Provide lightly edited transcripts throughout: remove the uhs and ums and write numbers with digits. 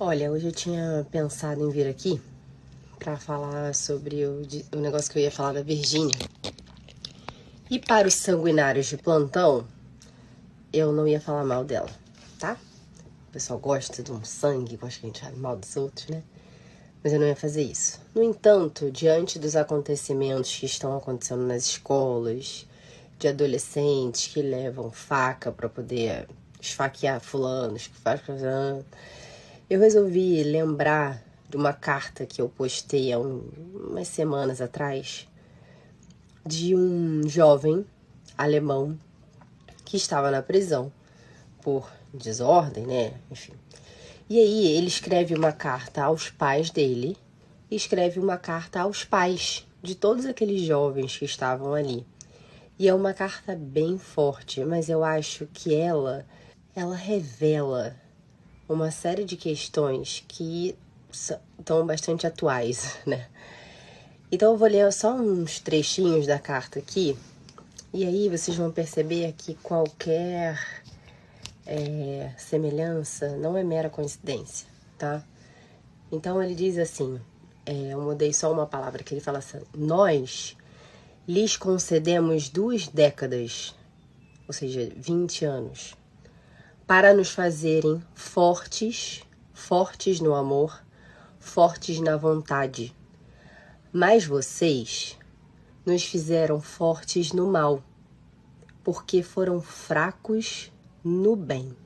Olha, hoje eu tinha pensado em vir aqui para falar sobre o negócio que eu ia falar da Virgínia. E para os sanguinários de plantão, eu não ia falar mal dela, tá? O pessoal gosta de um sangue, gosta que a gente fale mal dos outros, né? Mas eu não ia fazer isso. No entanto, diante dos acontecimentos que estão acontecendo nas escolas, de adolescentes que levam faca para poder esfaquear fulanos, eu resolvi lembrar de uma carta que eu postei há umas semanas atrás de um jovem alemão que estava na prisão por desordem, né? Enfim. E aí ele escreve uma carta aos pais dele e escreve uma carta aos pais de todos aqueles jovens que estavam ali. E é uma carta bem forte, mas eu acho que ela revela uma série de questões que estão bastante atuais, né? Então eu vou ler só uns trechinhos da carta aqui, e aí vocês vão perceber que qualquer semelhança não é mera coincidência, tá? Então ele diz assim, eu mudei só uma palavra, que ele fala assim: nós lhes concedemos 2 décadas, ou seja, 20 anos, para nos fazerem fortes no amor, fortes na vontade. Mas vocês nos fizeram fortes no mal, porque foram fracos no bem.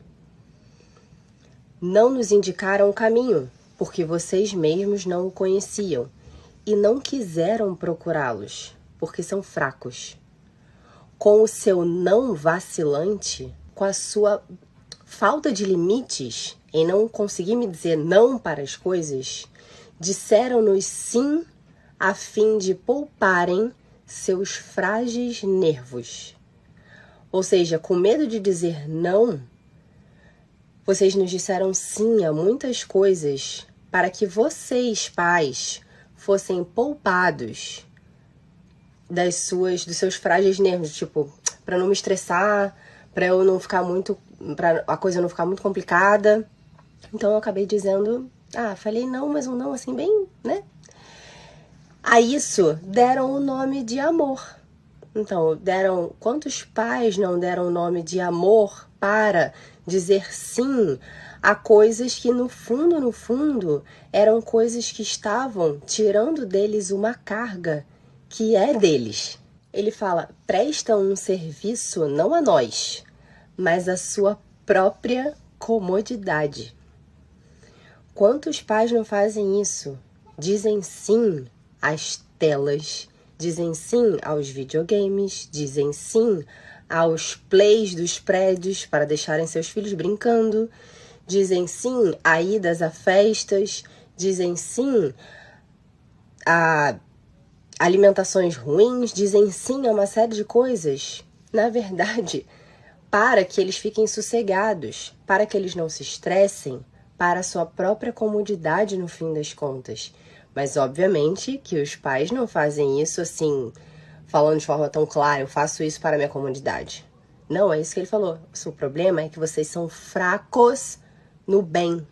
Não nos indicaram o caminho, porque vocês mesmos não o conheciam, e não quiseram procurá-los, porque são fracos. Com o seu não vacilante, com a sua falta de limites em não conseguir me dizer não para as coisas, disseram-nos sim a fim de pouparem seus frágeis nervos. Ou seja, com medo de dizer não, vocês nos disseram sim a muitas coisas para que vocês, pais, fossem poupados dos seus frágeis nervos, tipo, para não me estressar, para eu não ficar muito, para a coisa não ficar muito complicada. Então eu acabei dizendo, falei não, mas um não assim bem, né? A isso deram o nome de amor. Então, quantos pais não deram o nome de amor para dizer sim a coisas que no fundo, eram coisas que estavam tirando deles uma carga que é deles. Ele fala, prestam um serviço não a nós, mas à sua própria comodidade. Quantos pais não fazem isso? Dizem sim às telas, dizem sim aos videogames, dizem sim aos plays dos prédios para deixarem seus filhos brincando, dizem sim a idas a festas, dizem sim a alimentações ruins, dizem sim a uma série de coisas. Na verdade, para que eles fiquem sossegados, para que eles não se estressem, para a sua própria comodidade no fim das contas. Mas, obviamente, que os pais não fazem isso assim, falando de forma tão clara, eu faço isso para a minha comodidade. Não, é isso que ele falou. O problema é que vocês são fracos no bem.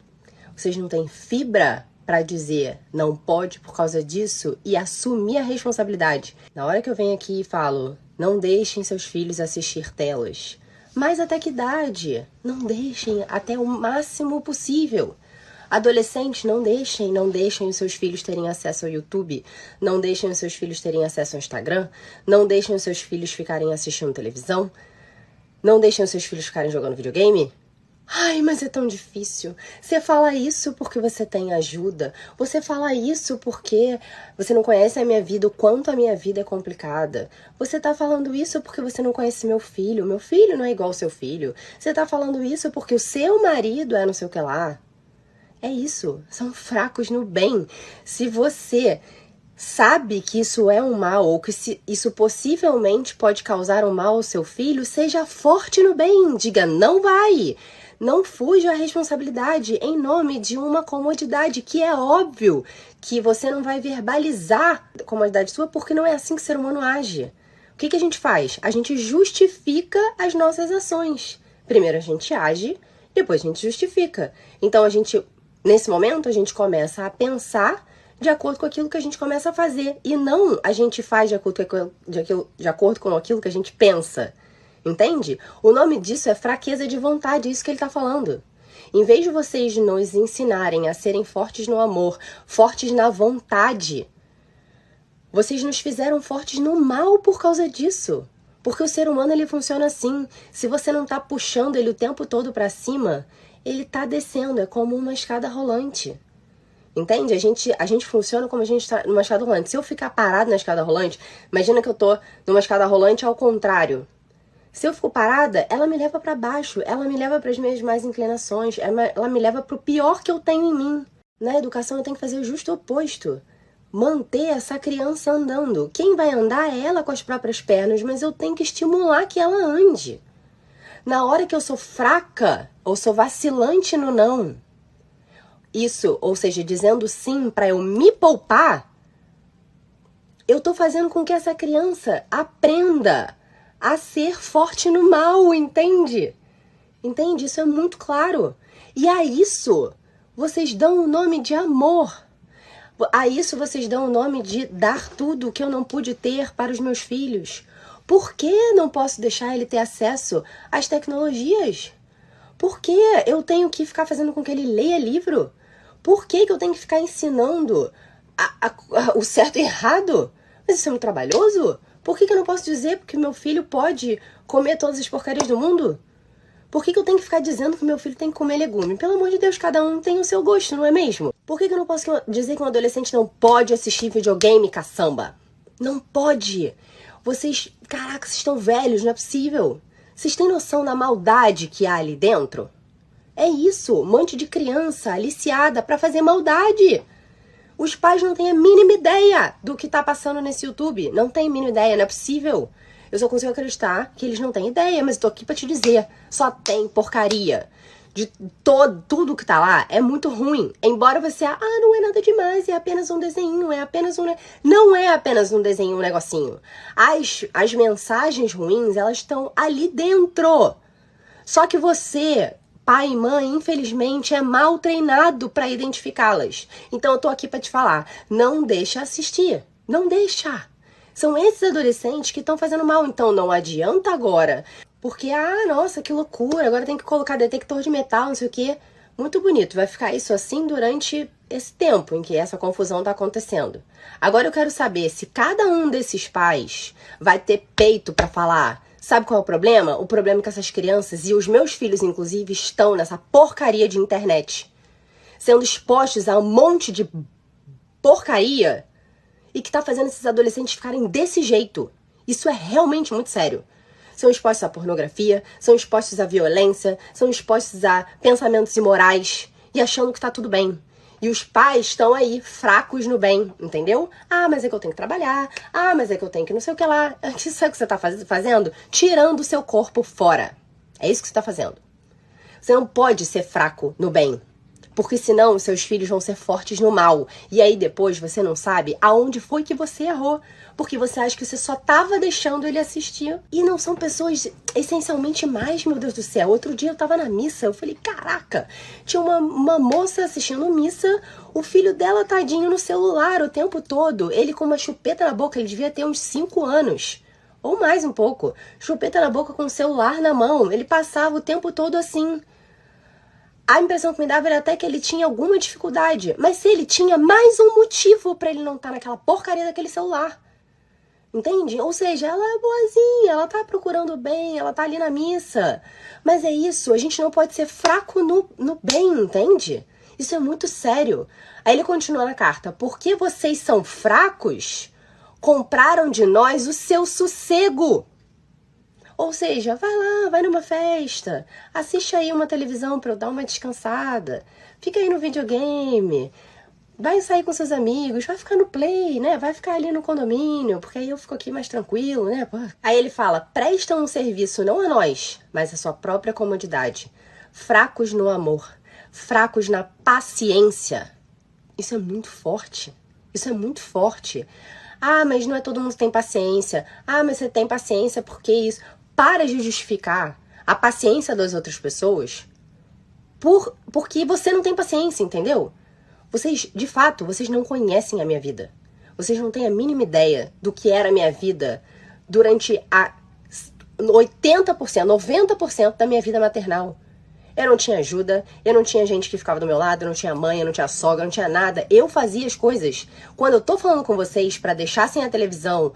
Vocês não têm fibra para dizer não pode por causa disso e assumir a responsabilidade. Na hora que eu venho aqui e falo, não deixem seus filhos assistir telas. Mas até que idade? Não deixem até o máximo possível. Adolescentes, não deixem os seus filhos terem acesso ao YouTube, não deixem os seus filhos terem acesso ao Instagram, não deixem os seus filhos ficarem assistindo televisão, não deixem os seus filhos ficarem jogando videogame. Ai, mas é tão difícil. Você fala isso porque você tem ajuda. Você fala isso porque você não conhece a minha vida, o quanto a minha vida é complicada. Você tá falando isso porque você não conhece meu filho. Meu filho não é igual ao seu filho. Você tá falando isso porque o seu marido é não sei o que lá. É isso. São fracos no bem. Se você sabe que isso é um mal, ou que isso possivelmente pode causar um mal ao seu filho, seja forte no bem. Diga, não vai. Não fuja à responsabilidade em nome de uma comodidade, que é óbvio que você não vai verbalizar a comodidade sua, porque não é assim que o ser humano age. O que a gente faz? A gente justifica as nossas ações. Primeiro a gente age, depois a gente justifica. Então a gente Nesse momento, a gente começa a pensar de acordo com aquilo que a gente começa a fazer. E não a gente faz de acordo com aquilo que a gente pensa. Entende? O nome disso é fraqueza de vontade, é isso que ele está falando. Em vez de vocês nos ensinarem a serem fortes no amor, fortes na vontade, vocês nos fizeram fortes no mal por causa disso. Porque o ser humano, ele funciona assim. Se você não tá puxando ele o tempo todo pra cima, ele tá descendo. É como uma escada rolante. Entende? A gente funciona como a gente tá numa escada rolante. Se eu ficar parado na escada rolante, imagina que eu tô numa escada rolante ao contrário. Se eu fico parada, ela me leva pra baixo. Ela me leva pras minhas más inclinações. Ela me leva pro pior que eu tenho em mim. Na educação, eu tenho que fazer o justo oposto. Manter essa criança andando. Quem vai andar é ela com as próprias pernas, mas eu tenho que estimular que ela ande. Na hora que eu sou fraca ou sou vacilante no não, isso, ou seja, dizendo sim para eu me poupar, eu tô fazendo com que essa criança aprenda a ser forte no mal, entende? Entende? Isso é muito claro. E a isso vocês dão o nome de amor. A isso vocês dão o nome de dar tudo o que eu não pude ter para os meus filhos. Por que não posso deixar ele ter acesso às tecnologias? Por que eu tenho que ficar fazendo com que ele leia livro? Por que eu tenho que ficar ensinando o certo e errado? Mas isso é muito trabalhoso? Por que eu não posso dizer que meu filho pode comer todas as porcarias do mundo? Por que eu tenho que ficar dizendo que meu filho tem que comer legume? Pelo amor de Deus, cada um tem o seu gosto, não é mesmo? Por que eu não posso dizer que um adolescente não pode assistir videogame e caçamba? Não pode! Vocês, caraca, vocês estão velhos, não é possível. Vocês têm noção da maldade que há ali dentro? É isso, um monte de criança aliciada pra fazer maldade. Os pais não têm a mínima ideia do que tá passando nesse YouTube. Não tem a mínima ideia, não é possível. Eu só consigo acreditar que eles não têm ideia, mas eu tô aqui pra te dizer. Só tem porcaria. De tudo que tá lá é muito ruim. Embora você, não é nada demais, é apenas um desenho, é apenas um... Não é apenas um desenho, um negocinho. As mensagens ruins, elas estão ali dentro. Só que você, pai e mãe, infelizmente, é mal treinado pra identificá-las. Então eu tô aqui pra te falar, não deixa assistir. Não deixa. São esses adolescentes que estão fazendo mal, então não adianta agora. Porque, nossa, que loucura, agora tem que colocar detector de metal, não sei o quê. Muito bonito, vai ficar isso assim durante esse tempo em que essa confusão tá acontecendo. Agora eu quero saber se cada um desses pais vai ter peito pra falar. Sabe qual é o problema? O problema é que essas crianças, e os meus filhos inclusive, estão nessa porcaria de internet. Sendo expostos a um monte de porcaria... E que tá fazendo esses adolescentes ficarem desse jeito. Isso é realmente muito sério. São expostos à pornografia, são expostos à violência, são expostos a pensamentos imorais e achando que tá tudo bem. E os pais estão aí, fracos no bem, entendeu? Mas é que eu tenho que trabalhar, mas é que eu tenho que não sei o que lá. Isso é o que você tá fazendo? Tirando o seu corpo fora. É isso que você tá fazendo. Você não pode ser fraco no bem. Porque senão os seus filhos vão ser fortes no mal. E aí depois você não sabe aonde foi que você errou. Porque você acha que você só tava deixando ele assistir. E não são pessoas essencialmente mais, meu Deus do céu. Outro dia eu tava na missa, eu falei, caraca, tinha uma moça assistindo missa, o filho dela tadinho no celular o tempo todo. Ele com uma chupeta na boca, ele devia ter uns 5 anos. Ou mais um pouco. Chupeta na boca com o celular na mão. Ele passava o tempo todo assim. A impressão que me dava era até que ele tinha alguma dificuldade. Mas se ele tinha mais um motivo pra ele não estar naquela porcaria daquele celular. Entende? Ou seja, ela é boazinha, ela tá procurando bem, ela tá ali na missa. Mas é isso, a gente não pode ser fraco no bem, entende? Isso é muito sério. Aí ele continua na carta. Porque vocês são fracos, compraram de nós o seu sossego. Ou seja, vai lá, vai numa festa, assiste aí uma televisão pra eu dar uma descansada, fica aí no videogame, vai sair com seus amigos, vai ficar no play, né? Vai ficar ali no condomínio, porque aí eu fico aqui mais tranquilo, né? Aí ele fala, prestam um serviço não a nós, mas à sua própria comodidade. Fracos no amor, fracos na paciência. Isso é muito forte, isso é muito forte. Mas não é todo mundo que tem paciência. Mas você tem paciência porque isso... Para de justificar a paciência das outras pessoas Porque você não tem paciência, entendeu? Vocês, de fato, vocês não conhecem a minha vida. Vocês não têm a mínima ideia do que era a minha vida durante a 80%, 90% da minha vida maternal. Eu não tinha ajuda, eu não tinha gente que ficava do meu lado, eu não tinha mãe, eu não tinha sogra, eu não tinha nada. Eu fazia as coisas. Quando eu tô falando com vocês pra deixar sem a televisão,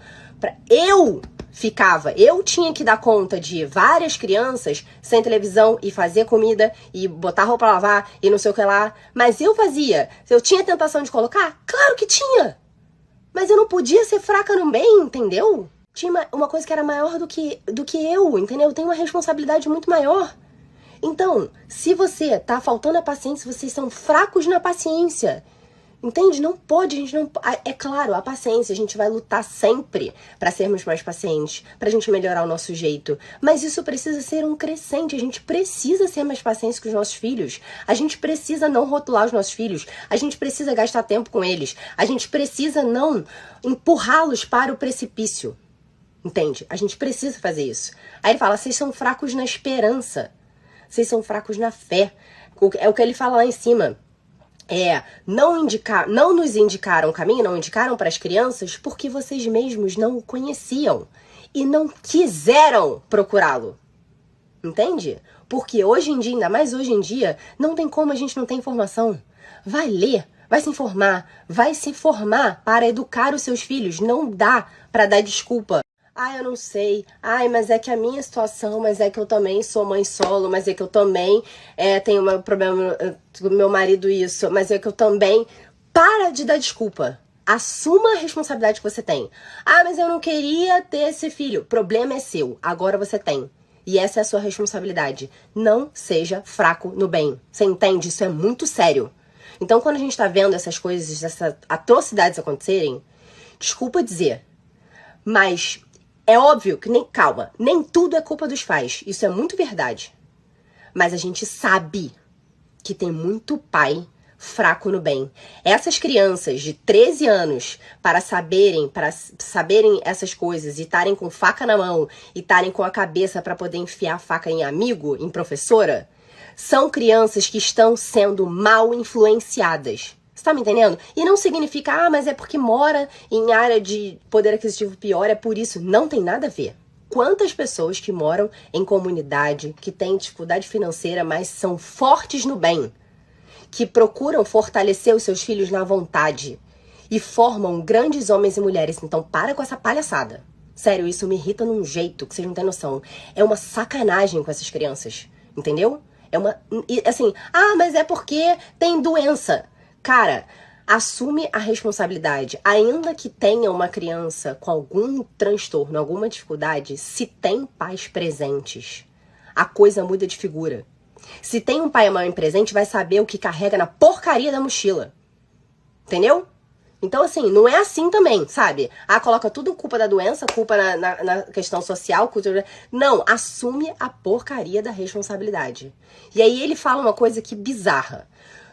eu tinha que dar conta de várias crianças sem televisão e fazer comida e botar roupa pra lavar e não sei o que lá. Mas eu fazia. Eu tinha tentação de colocar? Claro que tinha! Mas eu não podia ser fraca no bem, entendeu? Tinha uma coisa que era maior do que eu, entendeu? Eu tenho uma responsabilidade muito maior. Então, se você tá faltando a paciência, vocês são fracos na paciência. Entende? Não pode, a gente não... É claro, a paciência, a gente vai lutar sempre pra sermos mais pacientes, pra gente melhorar o nosso jeito. Mas isso precisa ser um crescente, a gente precisa ser mais pacientes com os nossos filhos. A gente precisa não rotular os nossos filhos, a gente precisa gastar tempo com eles, a gente precisa não empurrá-los para o precipício. Entende? A gente precisa fazer isso. Aí ele fala, vocês são fracos na esperança. Vocês são fracos na fé. É o que ele fala lá em cima. Não nos indicaram o caminho, não indicaram para as crianças porque vocês mesmos não o conheciam e não quiseram procurá-lo. Entende? Porque hoje em dia, ainda mais hoje em dia, não tem como a gente não ter informação. Vai ler, vai se formar para educar os seus filhos. Não dá para dar desculpa. Eu não sei. Mas é que a minha situação, mas é que eu também sou mãe solo, mas é que eu também tenho um problema com meu marido isso, mas é que eu também... Para de dar desculpa. Assuma a responsabilidade que você tem. Mas eu não queria ter esse filho. O problema é seu. Agora você tem. E essa é a sua responsabilidade. Não seja fraco no bem. Você entende? Isso é muito sério. Então, quando a gente tá vendo essas coisas, essas atrocidades acontecerem, desculpa dizer, mas... É óbvio que nem tudo é culpa dos pais. Isso é muito verdade. Mas a gente sabe que tem muito pai fraco no bem. Essas crianças de 13 anos, para saberem essas coisas e estarem com faca na mão e estarem com a cabeça para poder enfiar a faca em amigo, em professora, são crianças que estão sendo mal influenciadas. Você tá me entendendo? E não significa, mas é porque mora em área de poder aquisitivo pior, é por isso. Não tem nada a ver. Quantas pessoas que moram em comunidade, que têm dificuldade financeira, mas são fortes no bem, que procuram fortalecer os seus filhos na vontade e formam grandes homens e mulheres. Então para com essa palhaçada. Sério, isso me irrita num jeito que vocês não têm noção. É uma sacanagem com essas crianças, entendeu? Assim, mas é porque tem doença. Cara, assume a responsabilidade. Ainda que tenha uma criança com algum transtorno, alguma dificuldade, se tem pais presentes, a coisa muda de figura. Se tem um pai e mãe presente, vai saber o que carrega na porcaria da mochila. Entendeu? Então, assim, não é assim também, sabe? Coloca tudo culpa da doença, culpa na questão social, cultura... Não, assume a porcaria da responsabilidade. E aí ele fala uma coisa que bizarra.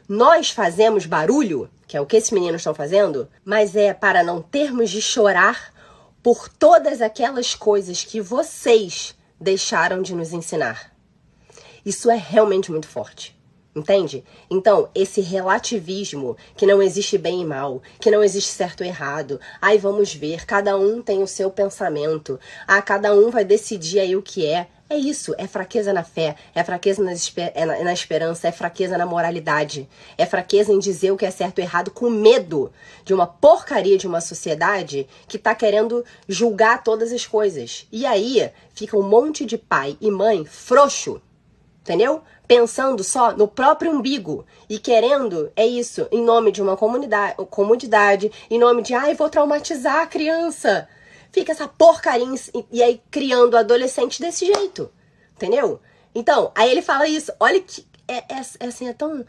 Nós fazemos barulho, que é o que esses meninos estão fazendo, mas é para não termos de chorar por todas aquelas coisas que vocês deixaram de nos ensinar. Isso é realmente muito forte, entende? Então, esse relativismo, que não existe bem e mal, que não existe certo e errado, vamos ver, cada um tem o seu pensamento, cada um vai decidir aí o que é. É isso, é fraqueza na fé, é fraqueza na esperança, é fraqueza na moralidade, é fraqueza em dizer o que é certo e errado com medo de uma porcaria de uma sociedade que tá querendo julgar todas as coisas. E aí fica um monte de pai e mãe frouxo, entendeu? Pensando só no próprio umbigo e querendo, em nome de uma comodidade, em nome de, vou traumatizar a criança. Fica essa porcaria e aí criando adolescente desse jeito, entendeu? Então, aí ele fala isso, olha que é tão...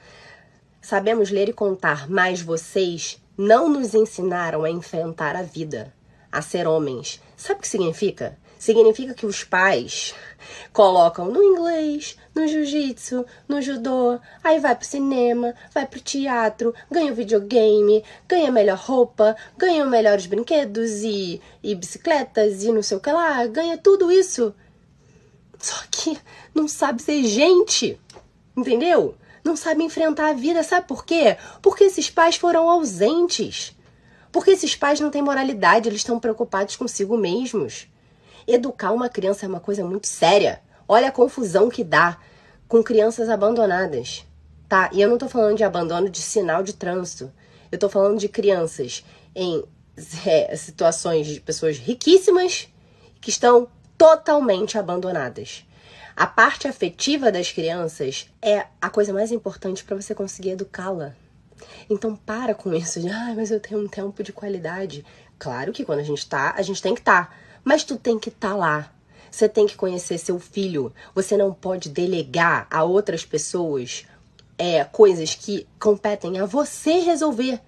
Sabemos ler e contar, mas vocês não nos ensinaram a enfrentar a vida, a ser homens. Sabe o que significa? Significa que os pais colocam no inglês, no jiu-jitsu, no judô, aí vai pro cinema, vai pro teatro, ganha o videogame, ganha melhor roupa, ganha melhores brinquedos e bicicletas e não sei o que lá, ganha tudo isso. Só que não sabe ser gente, entendeu? não sabe enfrentar a vida. Sabe por quê? Porque esses pais foram ausentes. Porque esses pais não têm moralidade, eles estão preocupados consigo mesmos. Educar uma criança é uma coisa muito séria. Olha a confusão que dá com crianças abandonadas, tá? E eu não tô falando de abandono de sinal de trânsito. Eu tô falando de crianças em situações de pessoas riquíssimas que estão totalmente abandonadas. A parte afetiva das crianças é a coisa mais importante para você conseguir educá-la. Então para com isso de, mas eu tenho um tempo de qualidade. Claro que quando a gente tem que estar. Mas tu tem que estar lá. Você tem que conhecer seu filho. Você não pode delegar a outras pessoas coisas que competem a você resolver.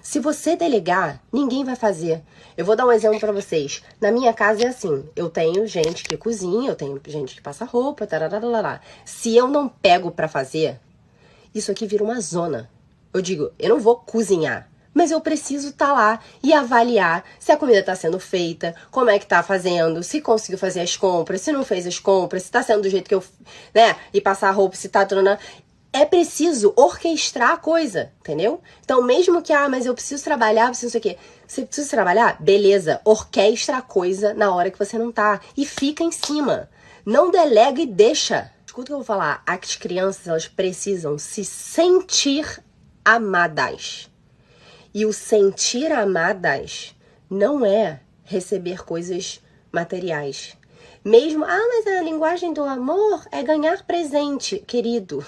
Se você delegar, ninguém vai fazer. Eu vou dar um exemplo pra vocês. Na minha casa é assim, eu tenho gente que cozinha, eu tenho gente que passa roupa, tarararará. Se eu não pego pra fazer, isso aqui vira uma zona. Eu digo, eu não vou cozinhar, mas eu preciso estar lá e avaliar se a comida tá sendo feita, como é que tá fazendo, se conseguiu fazer as compras, se não fez as compras, se tá sendo do jeito que eu, e passar a roupa, se tá... É preciso orquestrar a coisa, entendeu? Então, mesmo que, mas eu preciso trabalhar, preciso não sei o quê. Você precisa trabalhar? Beleza, orquestra a coisa na hora que você não tá. E fica em cima. Não delega e deixa. Escuta o que eu vou falar. As crianças, elas precisam se sentir amadas. E o sentir amadas não é receber coisas materiais. Mesmo, mas a linguagem do amor é ganhar presente, querido.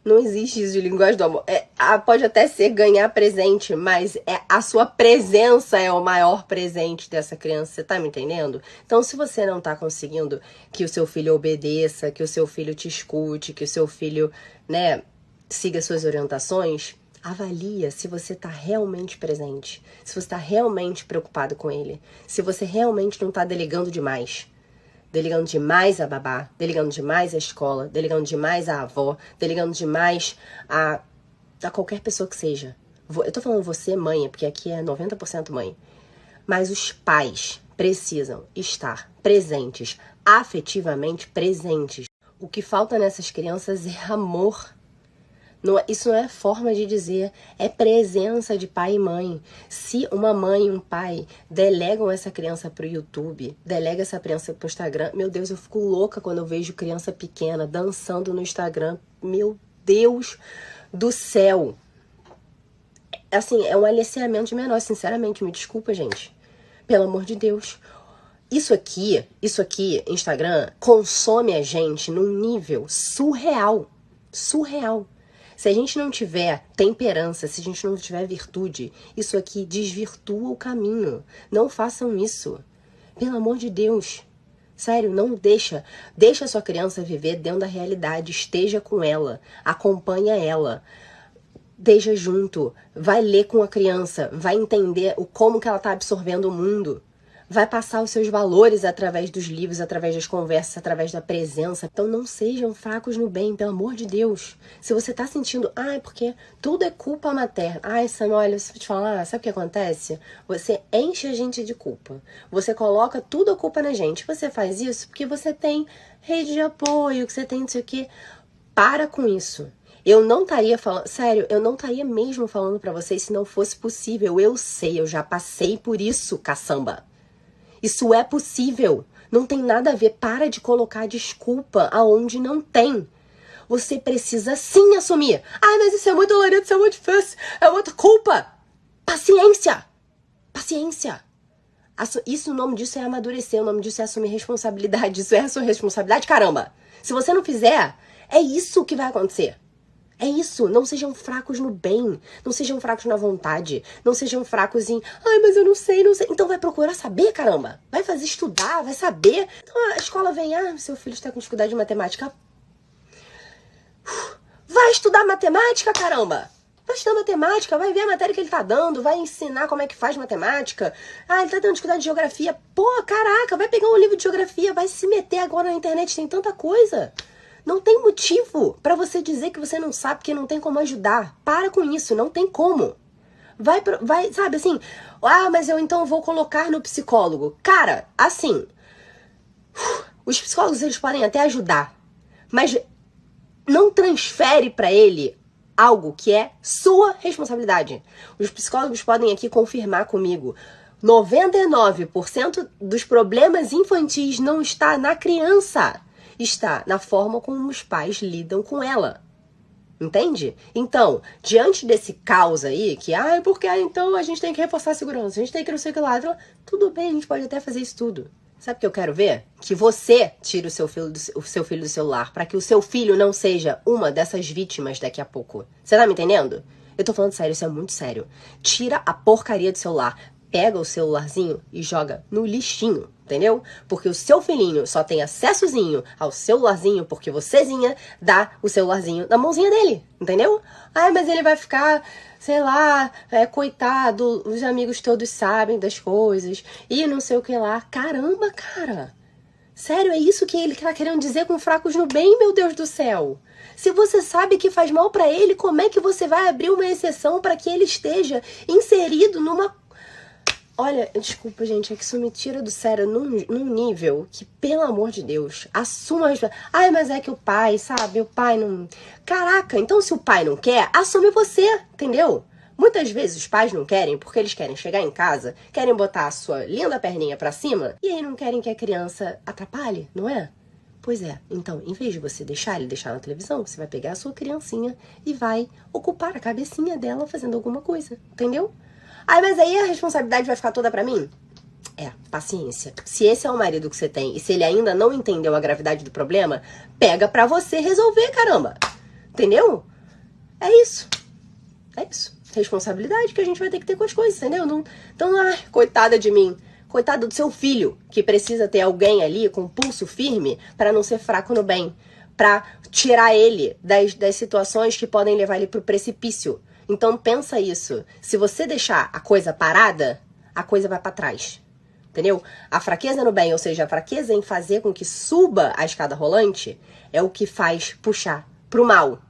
Não existe isso de linguagem do amor. Pode até ser ganhar presente, mas a sua presença é o maior presente dessa criança. Você tá me entendendo? Então, se você não tá conseguindo que o seu filho obedeça, que o seu filho te escute, que o seu filho, siga suas orientações, avalia se você tá realmente presente, se você tá realmente preocupado com ele, se você realmente não tá delegando demais. Delegando demais a babá, delegando demais a escola, delegando demais a avó, delegando demais a qualquer pessoa que seja. Eu tô falando você, mãe, porque aqui é 90% mãe. Mas os pais precisam estar presentes, afetivamente presentes. O que falta nessas crianças é amor. Isso não é forma de dizer, é presença de pai e mãe. Se uma mãe e um pai delegam essa criança pro YouTube, delega essa criança pro Instagram, meu Deus, eu fico louca quando eu vejo criança pequena dançando no Instagram. Meu Deus do céu. Assim, é um aliciamento de menor, sinceramente, me desculpa, gente. Pelo amor de Deus. Isso aqui, Instagram, consome a gente num nível surreal. Surreal. Se a gente não tiver temperança, se a gente não tiver virtude, isso aqui desvirtua o caminho. Não façam isso. Pelo amor de Deus. Sério, não deixa. Deixa a sua criança viver dentro da realidade. Esteja com ela. Acompanha ela. Esteja junto. Vai ler com a criança. Vai entender como que ela está absorvendo o mundo. Vai passar os seus valores através dos livros, através das conversas, através da presença. Então não sejam fracos no bem, pelo amor de Deus. Se você tá sentindo, porque tudo é culpa materna. Sam, olha, se eu te falar, sabe o que acontece? Você enche a gente de culpa. Você coloca tudo a culpa na gente. Você faz isso porque você tem rede de apoio, que você tem não sei o quê. Para com isso. Eu não estaria falando, sério, eu não estaria mesmo falando pra vocês se não fosse possível. Eu sei, eu já passei por isso, caçamba. Isso é possível. Não tem nada a ver. Para de colocar desculpa aonde não tem. Você precisa sim assumir. Mas isso é muito dolorido, isso é muito difícil. É muita culpa. Paciência. Paciência. O nome disso é amadurecer. O nome disso é assumir responsabilidade. Isso é a sua responsabilidade, caramba. Se você não fizer, é isso que vai acontecer. É isso, não sejam fracos no bem, não sejam fracos na vontade, não sejam fracos em, mas eu não sei. Então vai procurar saber, caramba. Vai fazer estudar, vai saber. Então a escola vem, seu filho está com dificuldade de matemática. Vai estudar matemática, caramba. Vai estudar matemática, vai ver a matéria que ele tá dando, vai ensinar como é que faz matemática. Ele tá dando dificuldade de geografia. Caraca, vai pegar um livro de geografia, vai se meter agora na internet, tem tanta coisa. Não tem motivo pra você dizer que você não sabe, que não tem como ajudar. Para com isso, não tem como. Vai, sabe assim, mas eu então vou colocar no psicólogo. Cara, assim, os psicólogos eles podem até ajudar, mas não transfere pra ele algo que é sua responsabilidade. Os psicólogos podem aqui confirmar comigo. 99% dos problemas infantis não está na criança, está na forma como os pais lidam com ela. Entende? Então, diante desse caos aí, que, porque então a gente tem que reforçar a segurança, a gente tem que não sei o que lá, tudo bem, a gente pode até fazer isso tudo. Sabe o que eu quero ver? Que você tire o seu filho do celular, para que o seu filho não seja uma dessas vítimas daqui a pouco. Você tá me entendendo? Eu tô falando sério, isso é muito sério. Tira a porcaria do celular, pega o celularzinho e joga no lixinho. Entendeu? Porque o seu filhinho só tem acessozinho ao celularzinho porque vocêzinha dá o celularzinho na mãozinha dele, entendeu? Mas ele vai ficar, sei lá, coitado, os amigos todos sabem das coisas e não sei o que lá. Caramba, cara! Sério, é isso que ele tá querendo dizer com fracos no bem, meu Deus do céu? Se você sabe que faz mal pra ele, como é que você vai abrir uma exceção para que ele esteja inserido numa... Olha, desculpa, gente, é que isso me tira do sério num nível que, pelo amor de Deus, assuma a responsabilidade. Mas é que o pai, sabe? O pai não... Caraca, então se o pai não quer, assume você, entendeu? Muitas vezes os pais não querem porque eles querem chegar em casa, querem botar a sua linda perninha pra cima e aí não querem que a criança atrapalhe, não é? Pois é, então, em vez de você deixar ele deixar na televisão, você vai pegar a sua criancinha e vai ocupar a cabecinha dela fazendo alguma coisa, entendeu? Mas aí a responsabilidade vai ficar toda pra mim? Paciência. Se esse é o marido que você tem e se ele ainda não entendeu a gravidade do problema, pega pra você resolver, caramba. Entendeu? É isso. É isso. Responsabilidade que a gente vai ter que ter com as coisas, entendeu? Então, coitada de mim. Coitado do seu filho, que precisa ter alguém ali com pulso firme pra não ser fraco no bem. Pra tirar ele das situações que podem levar ele pro precipício. Então pensa isso, se você deixar a coisa parada, a coisa vai pra trás, entendeu? A fraqueza no bem, ou seja, a fraqueza em fazer com que suba a escada rolante, é o que faz puxar pro mal.